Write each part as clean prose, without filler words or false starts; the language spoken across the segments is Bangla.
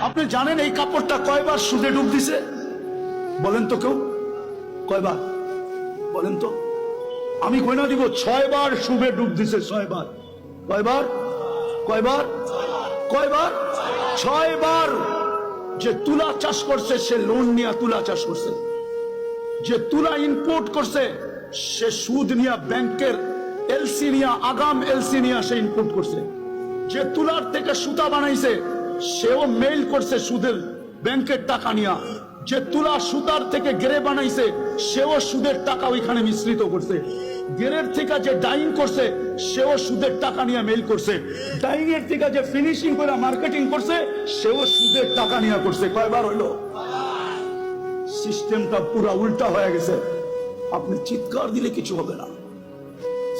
আপনি জানেন এই কাপড়টা কয়বার সুদে ডুব দিছে? বলেন তো কেউ, কয়বার বলেন তো? আমি কইনা দিব 6 বার সুদে ডুব দিছে, 6 বার। কয়বার? কয়বার? কয়বার? 6 বার। যে তুলা চাষ করছে সে লোন নিয়ে তুলা চাষ করছে, যে তুলা ইম্পোর্ট করছে সে সুদ নিয়ে ব্যাংকের এলসি নিয়ে, আগাম এলসি নিয়ে সে ইম্পোর্ট করছে। যে তুলার থেকে সুতা বানাইছে সেও মেইল করছে সুদের ব্যাংকের টাকা নিয়ে। যে তুলা সুতার থেকে গেরে বানাইছে সেও সুদের টাকা ওইখানে মিশ্রিত করছে। গেরের থেকে যে ডাইং করছে সেও সুদের টাকা নিয়ে মেইল করছে। ডাইং এর থেকে যে ফিনিশিং করে মার্কেটিং করছে সেও সুদের টাকা নিয়ে করছে। কয়বার হইলো? সিস্টেমটা পুরো উল্টা হয়ে গেছে। আপনি চিৎকার দিলে কিছু হবে না।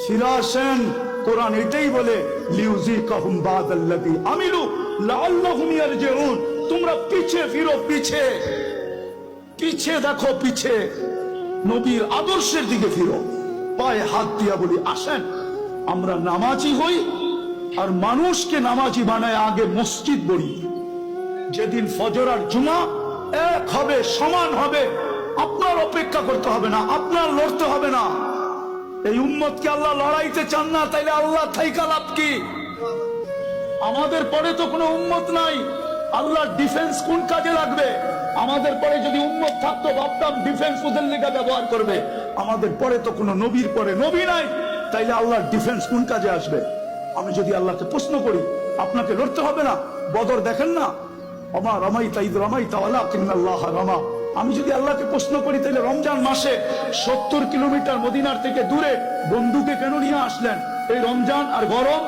ফিরে আসেন, কোরআন এটাই বলে লিউযিকাহুম বাদাল্লাযী আমিলু লাআল্লাহুম ইয়ারজিউন। তোমরা পিছে ফিরো, পিছে পিছে দেখো, পিছে নবীর আদর্শের দিকে ফিরো। পায়ে হাত দিয়া বলি আসেন আমরা নামাজি হই আর মানুষকে নামাজি বানায় আগে মসজিদ বলি। যেদিন ফজর আর জুমা এক হবে, সমান হবে, আপনার অপেক্ষা করতে হবে না, আপনার লড়তে হবে না। এই উম্মতকে আল্লাহ লড়াইতে চান না, তাইলে আল্লাহ থাইকা লাভ কি? আমাদের পরে তো কোনো উম্মত নাই, আল্লাহর ডিফেন্স কোন কাজে লাগবে? আমাদের পরে যদি উম্মত থাকতো ভাবতাম ডিফেন্স ওদের লেগে ব্যবহার করবে। আমাদের পরে তো কোনো নবীর পরে নবী নাই, তাইলে আল্লাহর ডিফেন্স কোন কাজে আসবে? আমি যদি আল্লাহকে প্রশ্ন করি আপনাকে লড়তে হবে না। বদর দেখেন না, ওমা রামাইতা ইদ রামাইতা ওয়ালাকিন্নাল্লাহ রামা। আমি যদি আল্লাহকে প্রশ্ন করি তাহলে রমজান মাসে 70 কিলোমিটার মদিনার থেকে দূরে বন্ধুকে কেন নিয়ে আসলেন? এই রমজান আর গরম।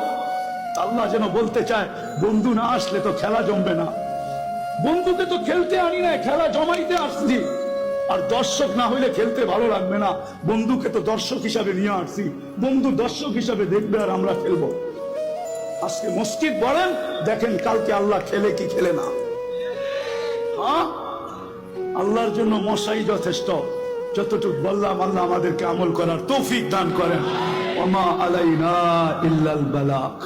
আল্লাহ যেন বলতে চায় বন্ধু না আসলে তো খেলা জমবে না। বন্ধুকে তো খেলতে আনি না, খেলা জমাইতে আসছি। আর দর্শক না হইলে খেলতে ভালো লাগবে না। বন্ধুকে তো দর্শক হিসাবে নিয়ে আসছি, বন্ধু দর্শক হিসাবে দেখবে আর আমরা খেলবো। আজকে মসজিদ বলেন, দেখেন কালকে আল্লাহ খেলে কি খেলে না। হ্যাঁ, আল্লাহর জন্য মশাই যথেষ্ট। যতটুকু বললাম আল্লাহ আমাদেরকে আমল করার তৌফিক দান করেন। ওমা আলাইনা ইল্লাল বালাগ।